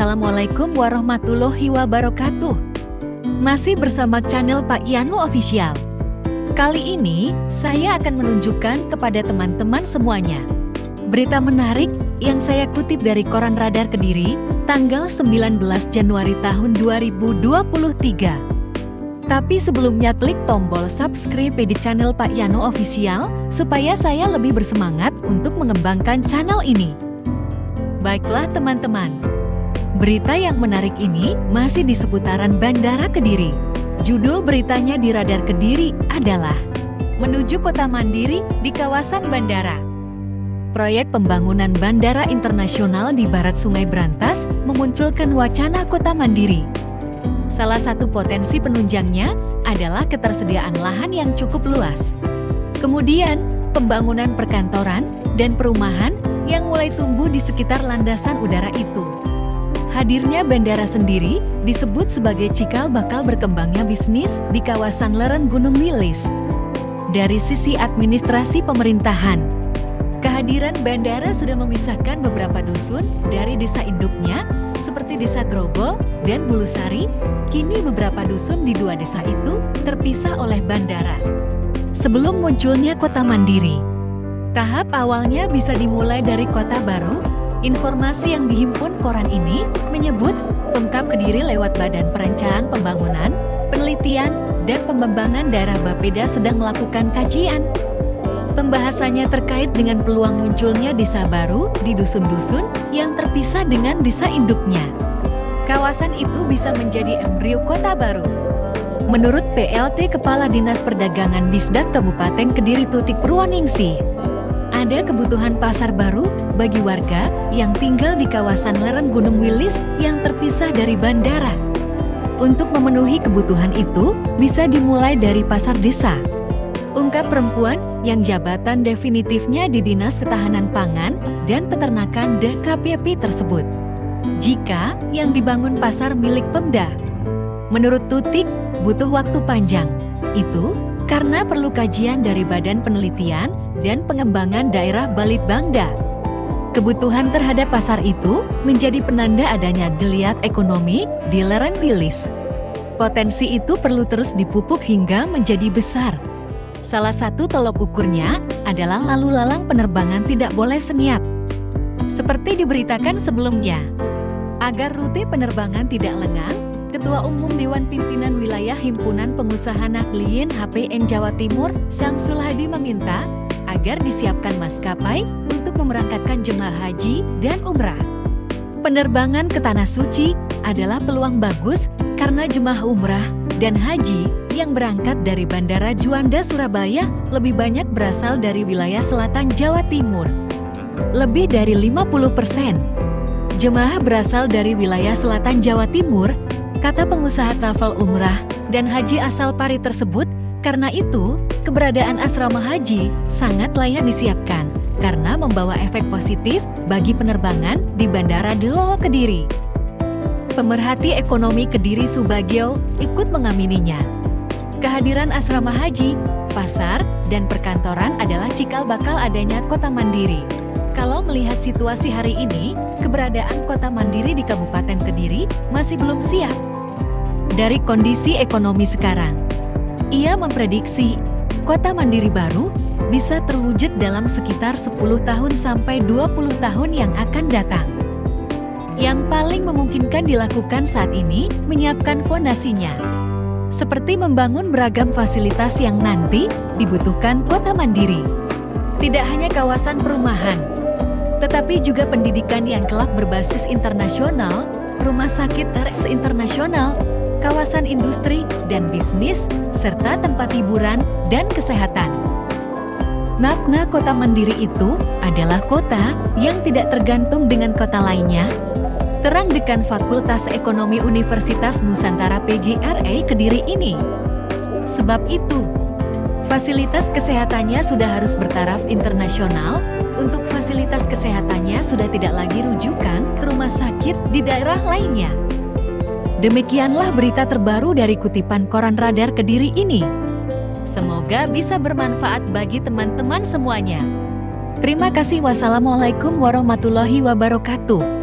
Wassalamualaikum warahmatullahi wabarakatuh. Masih bersama channel Pak Yanu Official. Kali ini, saya akan menunjukkan kepada teman-teman semuanya berita menarik yang saya kutip dari Koran Radar Kediri, tanggal 19 Januari tahun 2023. Tapi sebelumnya klik tombol subscribe di channel Pak Yanu Official, supaya saya lebih bersemangat untuk mengembangkan channel ini. Baiklah teman-teman, berita yang menarik ini masih di seputaran Bandara Kediri. Judul beritanya di Radar Kediri adalah Menuju Kota Mandiri di Kawasan Bandara. Proyek pembangunan Bandara Internasional di Barat Sungai Brantas memunculkan wacana Kota Mandiri. Salah satu potensi penunjangnya adalah ketersediaan lahan yang cukup luas. Kemudian, pembangunan perkantoran dan perumahan yang mulai tumbuh di sekitar landasan udara itu. Hadirnya bandara sendiri disebut sebagai cikal bakal berkembangnya bisnis di kawasan lereng Gunung Wilis. Dari sisi administrasi pemerintahan, kehadiran bandara sudah memisahkan beberapa dusun dari desa induknya, seperti Desa Grogol dan Bulusari. Kini beberapa dusun di dua desa itu terpisah oleh bandara. Sebelum munculnya Kota Mandiri, tahap awalnya bisa dimulai dari kota baru. Informasi yang dihimpun koran ini menyebut Pemkab Kediri lewat Badan Perencanaan Pembangunan, Penelitian, dan Pengembangan Daerah Bapeda sedang melakukan kajian. Pembahasannya terkait dengan peluang munculnya desa baru di dusun-dusun yang terpisah dengan desa induknya. Kawasan itu bisa menjadi embrio kota baru. Menurut PLT Kepala Dinas Perdagangan Disdak Kabupaten Kediri Tutik Purwoningsih, ada kebutuhan pasar baru bagi warga yang tinggal di kawasan lereng Gunung Wilis yang terpisah dari bandara. Untuk memenuhi kebutuhan itu, bisa dimulai dari pasar desa. Ungkap perempuan yang jabatan definitifnya di Dinas Ketahanan Pangan dan Peternakan DKPP tersebut. Jika yang dibangun pasar milik Pemda, menurut Tutik butuh waktu panjang. Itu karena perlu kajian dari Badan Penelitian dan Pengembangan Daerah Balitbangda. Kebutuhan terhadap pasar itu menjadi penanda adanya geliat ekonomi di lereng Wilis. Potensi itu perlu terus dipupuk hingga menjadi besar. Salah satu tolok ukurnya adalah lalu lalang penerbangan tidak boleh senyap. Seperti diberitakan sebelumnya, agar rute penerbangan tidak lengang, Ketua Umum Dewan Pimpinan Wilayah Himpunan Pengusaha Nahdliyin HPN Jawa Timur, Syamsul Hadi meminta agar disiapkan maskapai untuk memberangkatkan jemaah haji dan umrah. Penerbangan ke Tanah Suci adalah peluang bagus karena jemaah umrah dan haji yang berangkat dari Bandara Juanda Surabaya lebih banyak berasal dari wilayah selatan Jawa Timur. Lebih dari 50% jemaah berasal dari wilayah selatan Jawa Timur, kata pengusaha travel umrah dan haji asal Pari tersebut. Karena itu, keberadaan asrama haji sangat layak disiapkan karena membawa efek positif bagi penerbangan di Bandara Delolo Kediri. Pemerhati ekonomi Kediri Subagio ikut mengamininya. Kehadiran asrama haji, pasar, dan perkantoran adalah cikal bakal adanya Kota Mandiri. Kalau melihat situasi hari ini, keberadaan Kota Mandiri di Kabupaten Kediri masih belum siap. Dari kondisi ekonomi sekarang, ia memprediksi Kota Mandiri baru bisa terwujud dalam sekitar 10 tahun sampai 20 tahun yang akan datang. Yang paling memungkinkan dilakukan saat ini menyiapkan fondasinya, seperti membangun beragam fasilitas yang nanti dibutuhkan Kota Mandiri. Tidak hanya kawasan perumahan, tetapi juga pendidikan yang kelak berbasis internasional, rumah sakit RS internasional, kawasan industri dan bisnis, serta tempat hiburan dan kesehatan. Makna Kota Mandiri itu adalah kota yang tidak tergantung dengan kota lainnya. Terang dekan Fakultas Ekonomi Universitas Nusantara PGRI Kediri ini. Sebab itu, fasilitas kesehatannya sudah harus bertaraf internasional. Untuk fasilitas kesehatannya sudah tidak lagi rujukan ke rumah sakit di daerah lainnya. Demikianlah berita terbaru dari kutipan Koran Radar Kediri ini. Semoga bisa bermanfaat bagi teman-teman semuanya. Terima kasih. Wassalamualaikum warahmatullahi wabarakatuh.